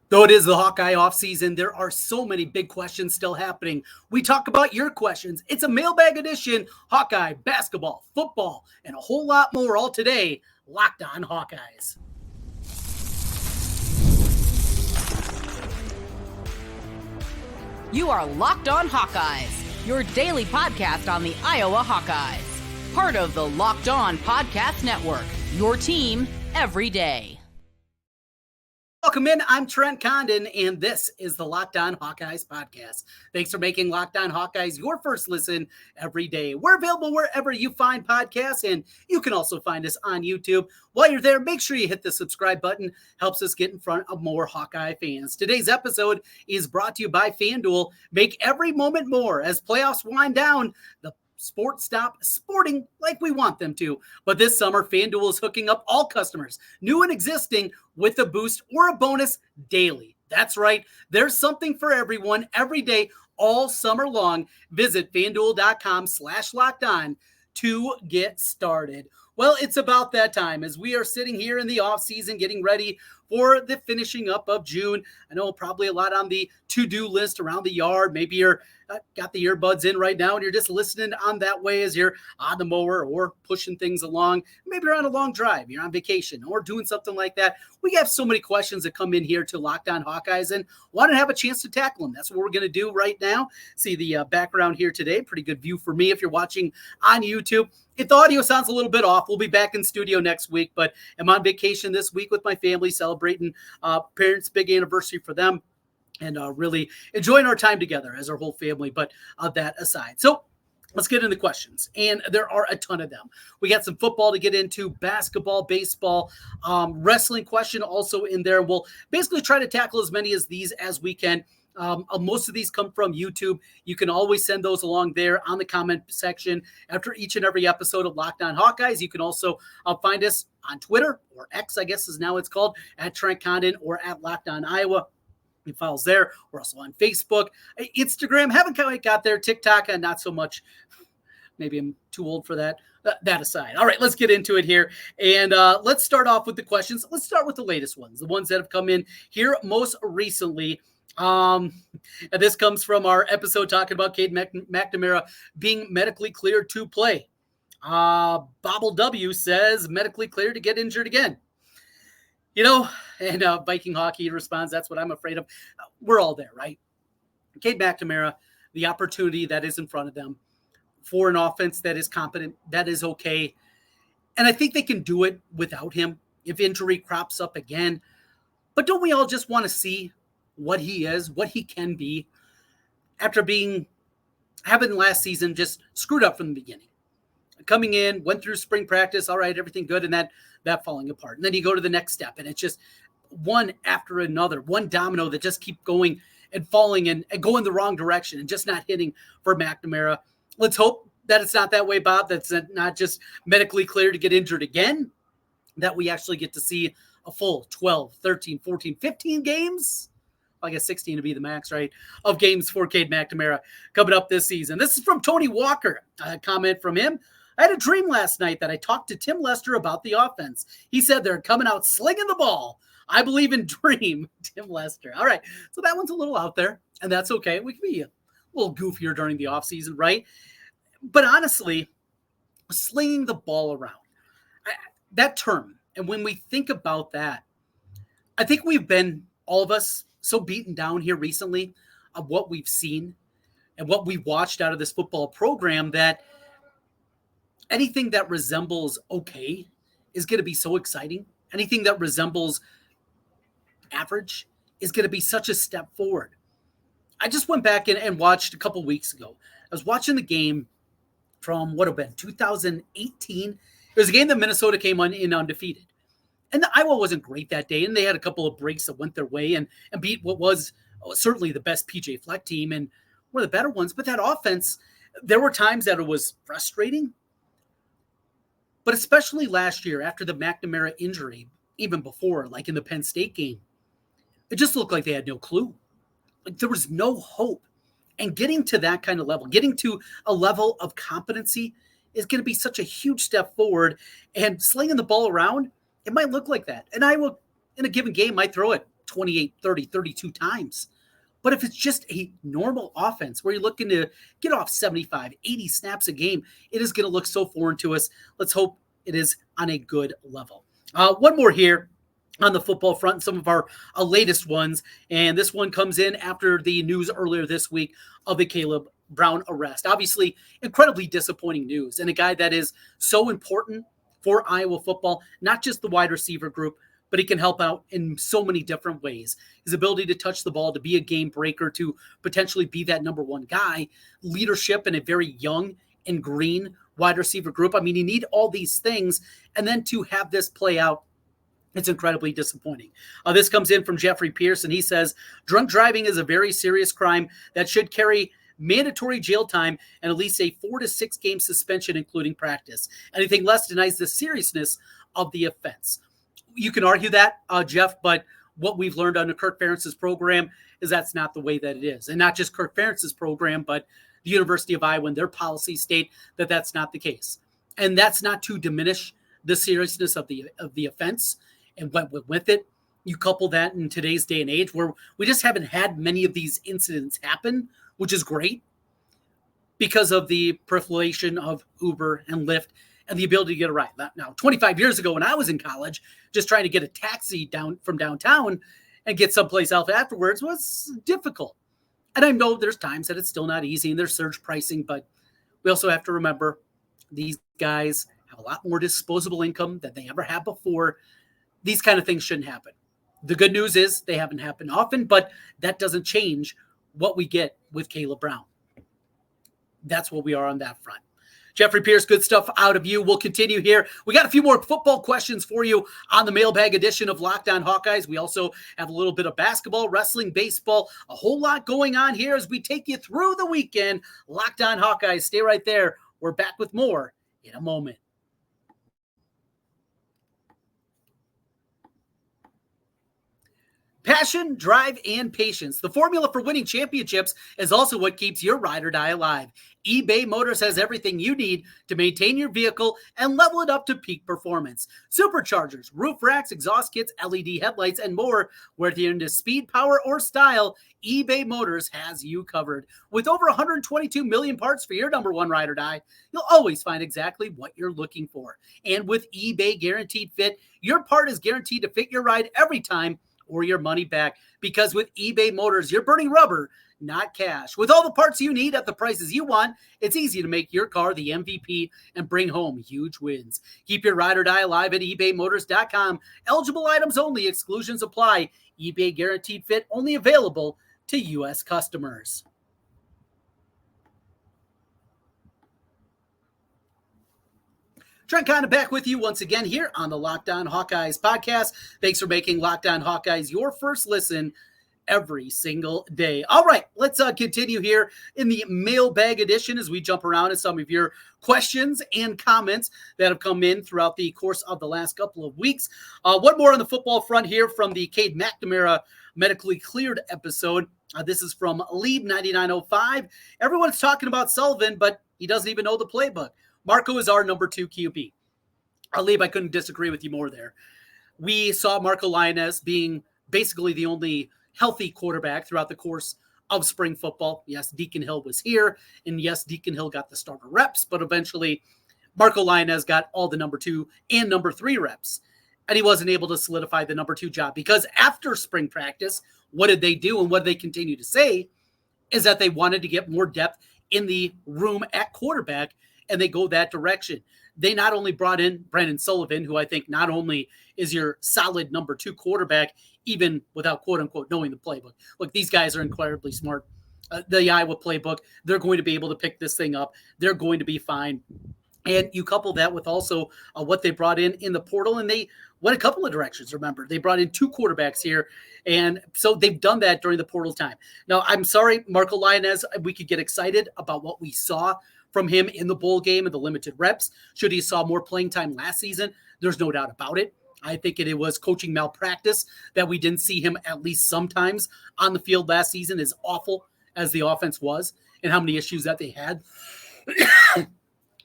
Though it is the Hawkeye offseason, there are so many big questions still happening. We talk about your questions. It's a mailbag edition, Hawkeye, basketball, football, and a whole lot more all today. Locked on Hawkeyes. You are Locked On Hawkeyes, your daily podcast on the Iowa Hawkeyes. Part of the Locked On Podcast Network, your team every day. Welcome in. I'm Trent Condon, and this is the Locked On Hawkeyes podcast. Thanks for making Locked On Hawkeyes your first listen every day. We're available wherever you find podcasts, and you can also find us on YouTube. While you're there, make sure you hit the subscribe button. Helps us get in front of more Hawkeye fans. Today's episode is brought to you by FanDuel. Make every moment more as playoffs wind down. The sports stop sporting like we want them to. But this summer, FanDuel is hooking up all customers, new and existing, with a boost or a bonus daily. That's right. There's something for everyone every day, all summer long. Visit FanDuel.com/lockedon to get started. Well, it's about that time as we are sitting here in the offseason getting ready for the finishing up of June. I know probably a lot on the to-do list around the yard. Maybe you're got the earbuds in right now and you're just listening on that way as you're on the mower or pushing things along. Maybe you're on a long drive, you're on vacation or doing something like that. We have so many questions that come in here to Locked On Hawkeyes and want to have a chance to tackle them. That's what we're going to do right now. See the background here today. Pretty good view for me if you're watching on YouTube. If the audio sounds a little bit off, we'll be back in studio next week, but I'm on vacation this week with my family, celebrating parents' big anniversary for them, and really enjoying our time together as our whole family. But that aside, so let's get into questions, and there are a ton of them. We got some football to get into, basketball, baseball, wrestling question also in there. We'll basically try to tackle as many of these as we can. Most of these come from YouTube. You can always send those along there on the comment section after each and every episode of Locked On Hawkeyes. You can also find us on Twitter, or X, I guess is now it's called, at Trent Condon or at Locked On Iowa. You follow us there. We're also on Facebook, Instagram. Haven't quite got there. TikTok, not so much. Maybe I'm too old for that. That aside. All right, let's get into it here. And let's start off with the questions. Let's start with the latest ones, the ones that have come in here most recently. And this comes from our episode talking about Cade McNamara being medically cleared to play. Bobble W says medically cleared to get injured again. You know, and Viking Hockey responds, that's what I'm afraid of. We're all there, right? Cade McNamara, the opportunity that is in front of them for an offense that is competent, that is okay. And I think they can do it without him if injury crops up again. But don't we all just want to see what he is, what he can be, after having last season just screwed up from the beginning? Coming in, went through spring practice, all right, everything good, and that falling apart. And then you go to the next step, and it's just one after another, one domino that just keep going and falling and going the wrong direction and just not hitting for McNamara. Let's hope that it's not that way, Bob. That's not just medically clear to get injured again, that we actually get to see a full 12, 13, 14, 15 games. I guess 16 to be the max, right, of games for Cade McNamara coming up this season. This is from Tony Walker. A comment from him. I had a dream last night that I talked to Tim Lester about the offense. He said they're coming out slinging the ball. I believe in dream, Tim Lester. All right, so that one's a little out there, and that's okay. We can be a little goofier during the offseason, right? But honestly, slinging the ball around, that term, and when we think about that, I think we've been, all of us, so beaten down here recently of what we've seen and what we've watched out of this football program that anything that resembles okay is going to be so exciting. Anything that resembles average is going to be such a step forward. I just went back and watched a couple weeks ago. I was watching the game from what have been 2018. It was a game that Minnesota came in undefeated. And the Iowa wasn't great that day, and they had a couple of breaks that went their way and beat what was certainly the best PJ Fleck team and one of the better ones. But that offense, there were times that it was frustrating. But especially last year after the McNamara injury, even before, like in the Penn State game, it just looked like they had no clue. Like there was no hope. And getting to that kind of level, getting to a level of competency is going to be such a huge step forward. And slinging the ball around, it might look like that. And Iowa, in a given game, might throw it 28, 30, 32 times. But if it's just a normal offense where you're looking to get off 75, 80 snaps a game, it is going to look so foreign to us. Let's hope it is on a good level. One more here on the football front, some of our latest ones. And this one comes in after the news earlier this week of the Caleb Brown arrest. Obviously, incredibly disappointing news. And a guy that is so important for Iowa football, not just the wide receiver group, but he can help out in so many different ways. His ability to touch the ball, to be a game breaker, to potentially be that number one guy, leadership in a very young and green wide receiver group. I mean, you need all these things. And then to have this play out, it's incredibly disappointing. This comes in from Jeffrey Pierce, and he says, drunk driving is a very serious crime that should carry mandatory jail time and at least a 4 to 6 game suspension, including practice. Anything less denies the seriousness of the offense. You can argue that, Jeff, but what we've learned under Kirk Ferentz's program is that's not the way that it is. And not just Kirk Ferentz's program, but the University of Iowa and their policies state that that's not the case. And that's not to diminish the seriousness of the offense and what went with it. You couple that in today's day and age where we just haven't had many of these incidents happen, which is great because of the proliferation of Uber and Lyft and the ability to get a ride. Now, 25 years ago when I was in college, just trying to get a taxi down from downtown and get someplace else afterwards was difficult. And I know there's times that it's still not easy and there's surge pricing, but we also have to remember these guys have a lot more disposable income than they ever had before. These kind of things shouldn't happen. The good news is they haven't happened often, but that doesn't change what we get with Caleb Brown. That's what we are on that front. Jeffrey Pierce, good stuff out of you. We'll continue here. We got a few more football questions for you on the mailbag edition of Locked On Hawkeyes. We also have a little bit of basketball, wrestling, baseball, a whole lot going on here as we take you through the weekend. Locked On Hawkeyes. Stay right there. We're back with more in a moment. Passion, drive, and patience. The formula for winning championships is also what keeps your ride or die alive. eBay Motors has everything you need to maintain your vehicle and level it up to peak performance. Superchargers, roof racks, exhaust kits, LED headlights, and more. Whether you're into speed, power, or style, eBay Motors has you covered. With over 122 million parts for your number one ride or die, you'll always find exactly what you're looking for. And with eBay Guaranteed Fit, your part is guaranteed to fit your ride every time or your money back, because with eBay Motors, you're burning rubber, not cash. With all the parts you need at the prices you want, it's easy to make your car the MVP and bring home huge wins. Keep your ride or die alive at ebaymotors.com. Eligible items only. Exclusions apply. eBay Guaranteed Fit only available to U.S. customers. Trent Conner back with you once again here on the Locked On Hawkeyes podcast. Thanks for making Locked On Hawkeyes your first listen every single day. All right, let's continue here in the mailbag edition as we jump around at some of your questions and comments that have come in throughout the course of the last couple of weeks. One more on the football front here from the Cade McNamara medically cleared episode. This is from Lieb9905. Everyone's talking about Sullivan, but he doesn't even know the playbook. Marco is our number 2 QB. Lieb, I couldn't disagree with you more there. We saw Marco Lainez being basically the only healthy quarterback throughout the course of spring football. Yes, Deacon Hill was here, and yes, Deacon Hill got the starter reps, but eventually Marco Lainez got all the number 2 and number 3 reps, and he wasn't able to solidify the number 2 job because after spring practice, what did they do and what did they continue to say is that they wanted to get more depth in the room at quarterback, and they go that direction. They not only brought in Brandon Sullivan, who I think not only is your solid number 2 quarterback, even without quote unquote knowing the playbook. Look, these guys are incredibly smart. The Iowa playbook, they're going to be able to pick this thing up. They're going to be fine. And you couple that with also what they brought in the portal, and they went a couple of directions. Remember, they brought in 2 quarterbacks here, and so they've done that during the portal time. Now, I'm sorry, Marco Lainez, we could get excited about what we saw from him in the bowl game and the limited reps. Should he saw more playing time last season? There's no doubt about it. I think it was coaching malpractice that we didn't see him at least sometimes on the field last season, as awful as the offense was and how many issues that they had.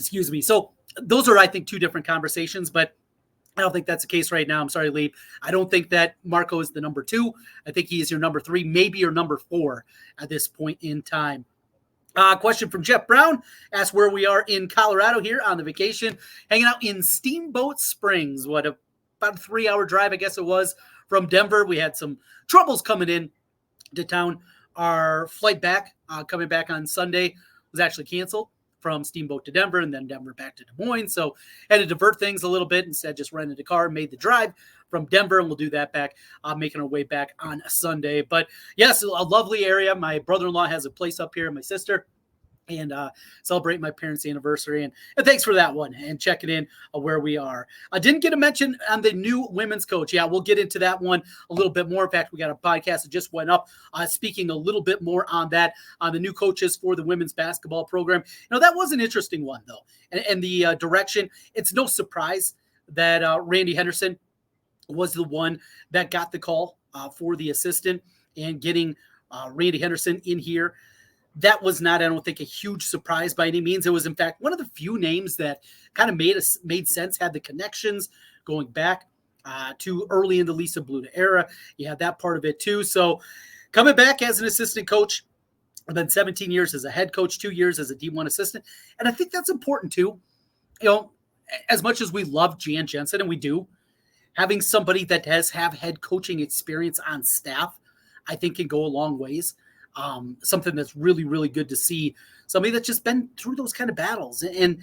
Excuse me. So those are, I think, 2 different conversations, but I don't think that's the case right now. I'm sorry, Lee. I don't think that Marco is the number 2. I think he is your number 3, maybe your number 4 at this point in time. Question from Jeff Brown. Asks where we are in Colorado here on the vacation. Hanging out in Steamboat Springs. About a 3-hour drive, I guess it was, from Denver. We had some troubles coming in to town. Our flight back, coming back on Sunday, was actually canceled from Steamboat to Denver and then Denver back to Des Moines. So had to divert things a little bit. Instead, just rented a car, made the drive from Denver, and we'll do that back, making our way back on a Sunday. But yes, a lovely area. My brother-in-law has a place up here, and my sister, and celebrate my parents' anniversary. And thanks for that one and checking in where we are. I didn't get a mention on the new women's coach. Yeah, we'll get into that one a little bit more. In fact, we got a podcast that just went up speaking a little bit more on that, on the new coaches for the women's basketball program. That was an interesting one, though. And the direction, it's no surprise that Randy Henderson was the one that got the call for the assistant, and getting Randy Henderson in here. That was not, I don't think, a huge surprise by any means. It was, in fact, one of the few names that kind of made sense, had the connections going back to early in the Lisa Bluda era. You had that part of it too. So coming back as an assistant coach, I've been 17 years as a head coach, 2 years as a D1 assistant. And I think that's important too. As much as we love Jan Jensen, and we do, having somebody that does have head coaching experience on staff, I think can go a long ways. Something that's really, really good to see. Somebody that's just been through those kind of battles. And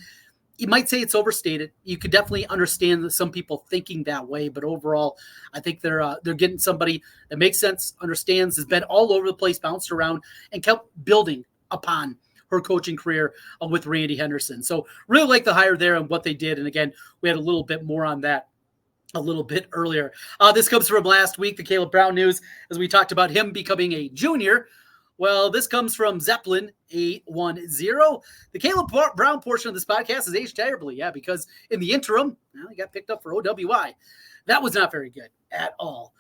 you might say it's overstated. You could definitely understand that some people thinking that way, but overall, I think they're getting somebody that makes sense, understands, has been all over the place, bounced around, and kept building upon her coaching career with Randy Henderson. So really like the hire there and what they did. And again, we had a little bit more on that a little bit earlier. This comes from last week, the Caleb Brown news, as we talked about him becoming a junior. Well, this comes from Zeppelin 810. The Caleb Brown portion of this podcast is aged terribly. Yeah, because in the interim, he got picked up for OWI. That was not very good at all.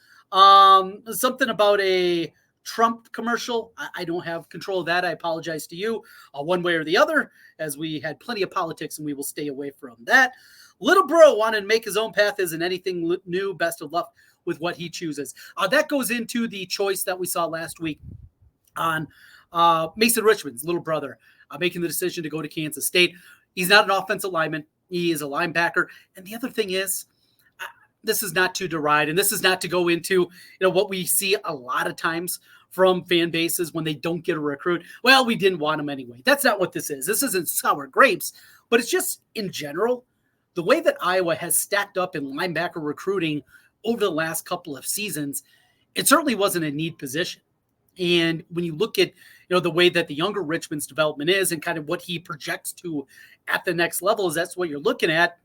Something about a Trump commercial. I don't have control of that. I apologize to you one way or the other, as we had plenty of politics and we will stay away from that. Little bro wanted to make his own path. Isn't anything new. Best of luck with what he chooses. That goes into the choice that we saw last week on Mason Richmond's little brother making the decision to go to Kansas State. He's not an offensive lineman. He is a linebacker. And the other thing is, this is not to deride, and this is not to go into what we see a lot of times from fan bases when they don't get a recruit. Well, we didn't want him anyway. That's not what this is. This isn't sour grapes, but it's just in general, the way that Iowa has stacked up in linebacker recruiting over the last couple of seasons, it certainly wasn't a need position. And when you look at, the way that the younger Richmond's development is and kind of what he projects to at the next level, is that's what you're looking at.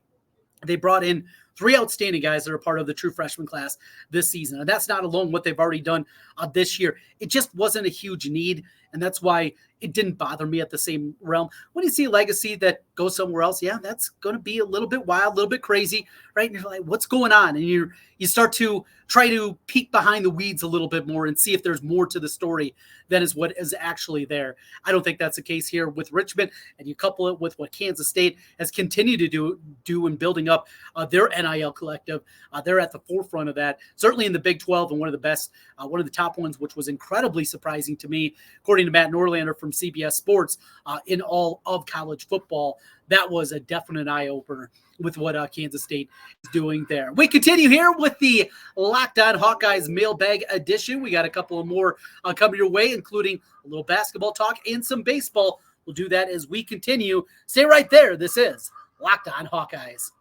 They brought in 3 outstanding guys that are part of the true freshman class this season. And that's not alone what they've already done this year. It just wasn't a huge need. And that's why it didn't bother me at the same realm. When you see a legacy that goes somewhere else, yeah, that's going to be a little bit wild, a little bit crazy, right? And you're like, what's going on? And you start to try to peek behind the weeds a little bit more and see if there's more to the story than is what is actually there. I don't think that's the case here with Richmond. And you couple it with what Kansas State has continued to do in building up their NIL collective. They're at the forefront of that, certainly in the Big 12, and one of the best, one of the top ones, which was incredibly surprising to me, according to Matt Norlander from CBS Sports, in all of college football. That was a definite eye-opener with what Kansas State is doing there. We continue here with the Locked On Hawkeyes Mailbag edition. We got a couple of more coming your way, including a little basketball talk and some baseball. We'll do that as we continue. Stay right there. This is Locked On Hawkeyes.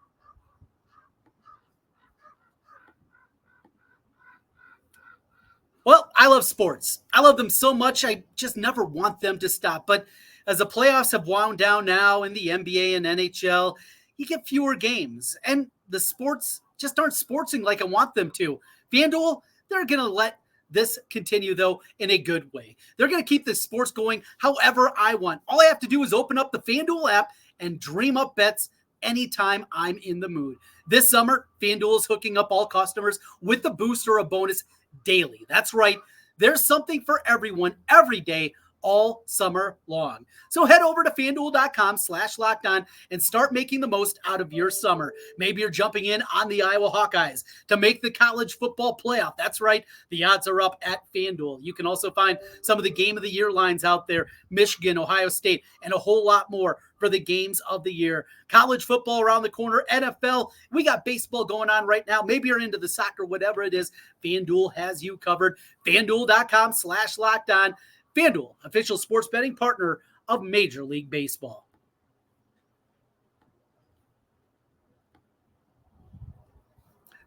Well, I love sports. I love them so much, I just never want them to stop. But as the playoffs have wound down now in the NBA and NHL, you get fewer games. And the sports just aren't sportsing like I want them to. FanDuel, they're going to let this continue, though, in a good way. They're going to keep the sports going however I want. All I have to do is open up the FanDuel app and dream up bets anytime I'm in the mood. This summer, FanDuel is hooking up all customers with a boost or a bonus daily. That's right. There's something for everyone every day all summer long. So head over to FanDuel.com/lockedon and start making the most out of your summer. Maybe you're jumping in on the Iowa Hawkeyes to make the college football playoff. That's right. The odds are up at FanDuel. You can also find some of the game of the year lines out there, Michigan, Ohio State, and a whole lot more for the games of the year. College football around the corner, NFL. We got baseball going on right now. Maybe you're into the soccer, whatever it is. FanDuel has you covered. FanDuel.com/lockedon. FanDuel, official sports betting partner of Major League Baseball.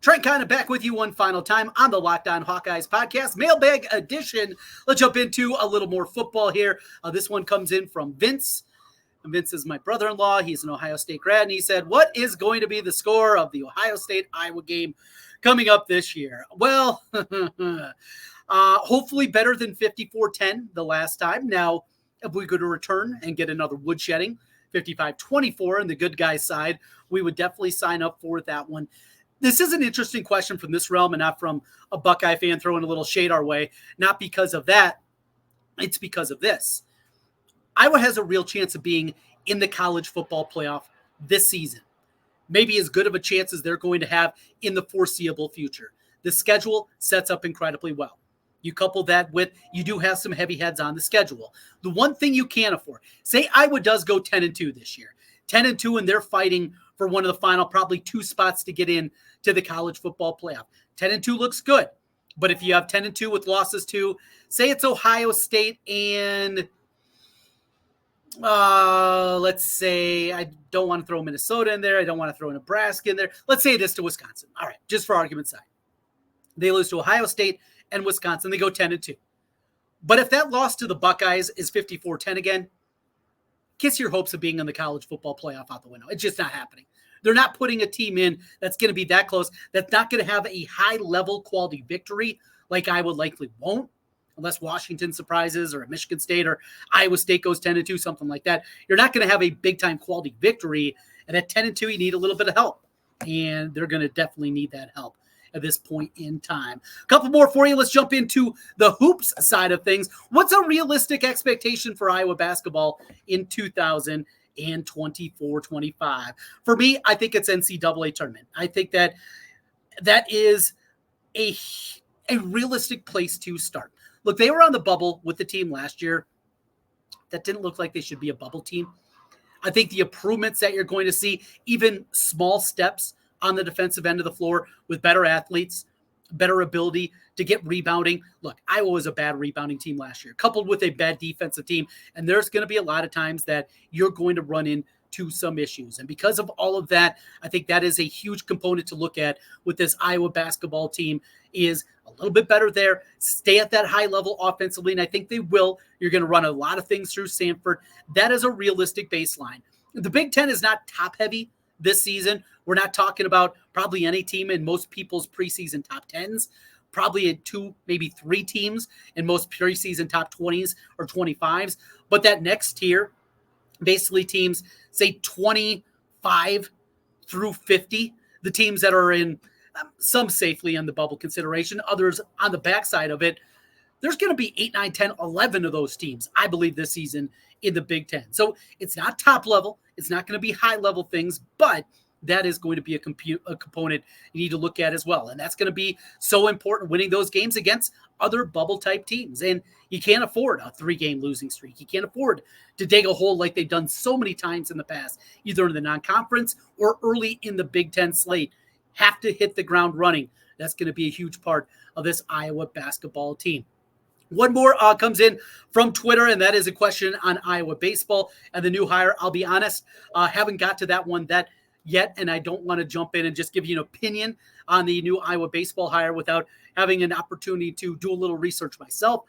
Trent Conner back with you one final time on the Locked On Hawkeyes podcast, Mailbag edition. Let's jump into a little more football here. This one comes in from Vince. Vince is my brother-in-law. He's an Ohio State grad, and he said, what is going to be the score of the Ohio State-Iowa game coming up this year? Well, hopefully better than 54-10 the last time. Now, if we could return and get another woodshedding, 55-24 on the good guys' side, we would definitely sign up for that one. This is an interesting question from this realm and not from a Buckeye fan throwing a little shade our way. Not because of that. It's because of this. Iowa has a real chance of being in the college football playoff this season. Maybe as good of a chance as they're going to have in the foreseeable future. The schedule sets up incredibly well. You couple that with, you do have some heavy heads on the schedule. The one thing you can't afford, say Iowa does go 10-2 this year. 10-2, and they're fighting for one of the final probably 2 spots to get in to the college football playoff. 10-2 looks good. But if you have 10-2 with losses to, say it's Ohio State and let's say, I don't want to throw Minnesota in there. I don't want to throw Nebraska in there. Let's say this to Wisconsin. All right, just for argument's sake. They lose to Ohio State and Wisconsin. They go 10-2. But if that loss to the Buckeyes is 54-10 again, kiss your hopes of being in the college football playoff out the window. It's just not happening. They're not putting a team in that's going to be that close, that's not going to have a high-level quality victory like Iowa likely won't, unless Washington surprises or Michigan State or Iowa State goes 10-2, something like that. You're not going to have a big-time quality victory, and at 10-2, you need a little bit of help, and they're going to definitely need that help at this point in time. A couple more for you. Let's jump into the hoops side of things. What's a realistic expectation for Iowa basketball in 2024-25? For me, I think it's NCAA tournament. I think that is a realistic place to start. Look, they were on the bubble with the team last year. That didn't look like they should be a bubble team. I think the improvements that you're going to see, even small steps on the defensive end of the floor with better athletes, better ability to get rebounding. Look, Iowa was a bad rebounding team last year, coupled with a bad defensive team. And there's going to be a lot of times that you're going to run into some issues. And because of all of that, I think that is a huge component to look at with this Iowa basketball team is a little bit better there. Stay at that high level offensively, and I think they will. You're going to run a lot of things through Samford. That is a realistic baseline. The Big Ten is not top-heavy this season. We're not talking about probably any team in most people's preseason top 10s, probably 2, maybe 3 teams in most preseason top 20s or 25s. But that next tier, basically teams, say 25 through 50, the teams that are in some safely on the bubble consideration, others on the backside of it, there's going to be 8, 9, 10, 11 of those teams, I believe, this season in the Big Ten. So it's not top level. It's not going to be high level things, but that is going to be a component you need to look at as well. And that's going to be so important, winning those games against other bubble type teams. And you can't afford a 3-game losing streak. You can't afford to dig a hole like they've done so many times in the past, either in the non-conference or early in the Big Ten slate. Have to hit the ground running. That's going to be a huge part of this Iowa basketball team. One more comes in from Twitter, and that is a question on Iowa baseball and the new hire. I'll be honest, haven't got to that one yet, and I don't want to jump in and just give you an opinion on the new Iowa baseball hire without having an opportunity to do a little research myself,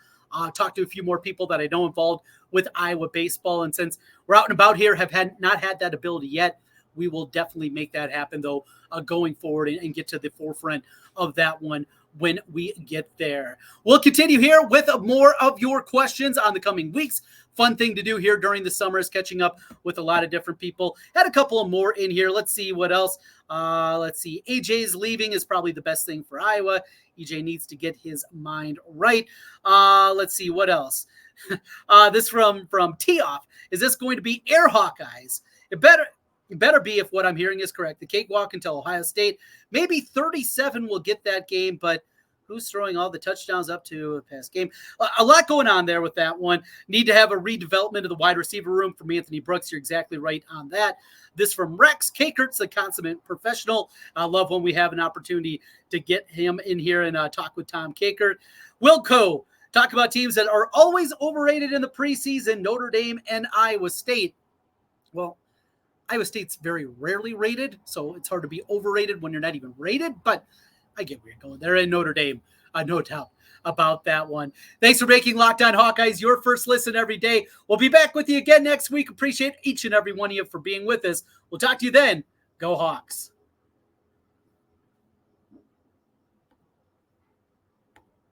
talk to a few more people that I know involved with Iowa baseball. And since we're out and about here, not had that ability yet, we will definitely make that happen, though, going forward and get to the forefront of that one when we get there. We'll continue here with more of your questions on the coming weeks. Fun thing to do here during the summer is catching up with a lot of different people. Had a couple of more in here. Let's see what else. Let's see. AJ's leaving is probably the best thing for Iowa. EJ needs to get his mind right. Let's see what else. This from T-Off. Is this going to be Air Hawkeyes? It better be, if what I'm hearing is correct. The cakewalk until Ohio State. Maybe 37 will get that game, but who's throwing all the touchdowns up to a past game? A lot going on there with that one. Need to have a redevelopment of the wide receiver room from Anthony Brooks. You're exactly right on that. This from Rex Kakert's the consummate professional. I love when we have an opportunity to get him in here and talk with Tom Kakert. Wilco, talk about teams that are always overrated in the preseason, Notre Dame and Iowa State. Well, Iowa State's very rarely rated, so it's hard to be overrated when you're not even rated, but I get where you're going there in Notre Dame. No doubt about that one. Thanks for making Locked On Hawkeyes your first listen every day. We'll be back with you again next week. Appreciate each and every one of you for being with us. We'll talk to you then. Go Hawks.